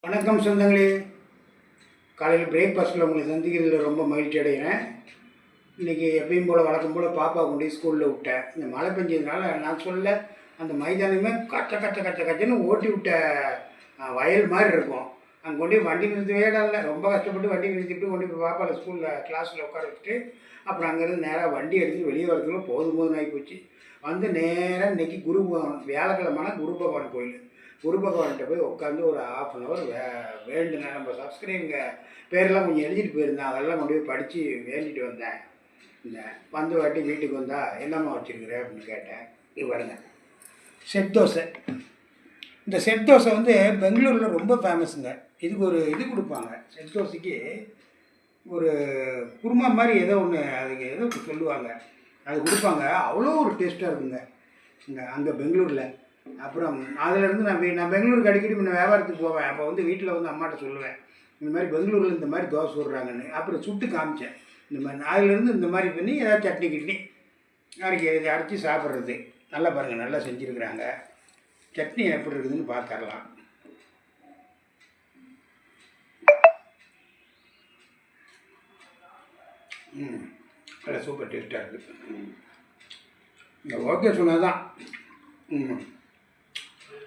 வணக்கம் சொந்தங்களே. காலையில் பிரேக்ஃபாஸ்ட்டில் உங்களை சந்திக்கிறதுல ரொம்ப மகிழ்ச்சி அடைகிறேன். இன்றைக்கி எப்பயும் போல் வழக்கம் போல் பாப்பா கொண்டு ஸ்கூலில் விட்டேன். இந்த மழை பெஞ்சதுனால நான் சொல்ல அந்த மைதானமே கச்சன்னு ஓட்டி விட்ட வயல் மாதிரி இருக்கும். அங்கே கொண்டு வண்டி நிறுத்தவே இல்லை. ரொம்ப கஷ்டப்பட்டு வண்டி நிறுத்திட்டு கொண்டு போய் பாப்பாவில் ஸ்கூலில் கிளாஸில் உட்கார வச்சுட்டு அப்புறம் அங்கேருந்து நேராக வண்டி எடுத்துகிட்டு வெளியே வரதுக்குள்ள போதும் ஆகி போச்சு. வந்து நேராக இன்றைக்கி குரு வியாழக்கிழமான குரு பகவான் கோயில். குரு பகவான்கிட்ட போய் உட்காந்து ஒரு ½ வேண்டுனேன். நம்ம சப்ஸ்கிரைபுங்க பேரெல்லாம் கொஞ்சம் எழுதிட்டு போயிருந்தேன். அதெல்லாம் கொண்டு போய் படித்து வேண்டிட்டு வந்தேன். இந்த வந்து வாட்டி வீட்டுக்கு வந்தால் என்னம்மா வச்சுருக்குற அப்படின்னு கேட்டேன். இது பாருங்க, செட் தோசை. இந்த செட் தோசை வந்து பெங்களூரில் ரொம்ப ஃபேமஸுங்க. இதுக்கு ஒரு இது கொடுப்பாங்க. செட் தோசைக்கு ஒரு குருமா மாதிரி ஏதோ ஒன்று, அதுக்கு ஏதோ சொல்லுவாங்க, அது கொடுப்பாங்க. அவ்வளோ ஒரு டேஸ்ட்டாக இருக்குங்க இங்கே அங்கே பெங்களூரில். அப்புறம் அதிலேருந்து நான் பெங்களூருக்கு அடிக்கடி முன்ன வியாபாரத்துக்கு போவேன். அப்போ வந்து வீட்டில் வந்து அம்மாட்ட சொல்லுவேன், இந்த மாதிரி பெங்களூரில் இந்த மாதிரி தோசை விட்றாங்கன்னு. அப்புறம் சுட்டு காமிச்சேன். இந்த மாதிரி அதிலேருந்து இந்த மாதிரி பண்ணி ஏதாவது சட்னி கிட்னி இதை அரைச்சி சாப்பிட்றது. நல்லா பாருங்கள், நல்லா செஞ்சுருக்குறாங்க. சட்னி எப்படி இருக்குதுன்னு பார்த்துடலாம். நல்லா சூப்பர் டேஸ்ட்டாக இருக்குது. இந்த ஓகே சொன்னால் தான்.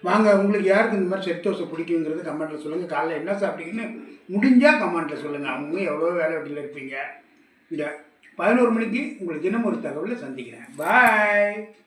வாங்க, உங்களுக்கு யாருக்கு இந்த மாதிரி செட் தோசை பிடிக்குங்கிறது கமெண்ட்டில் சொல்லுங்கள். காலைல என்ன சாப்பிட்டீங்கன்னு முடிஞ்சால் கமெண்ட்டில் சொல்லுங்கள். அவங்க எவ்வளோ வேலை வெட்டியில் இருப்பீங்க. இந்த 11 மணிக்கு உங்களுக்கு தினம் ஒரு தகவலை சந்திக்கிறேன். பாய்.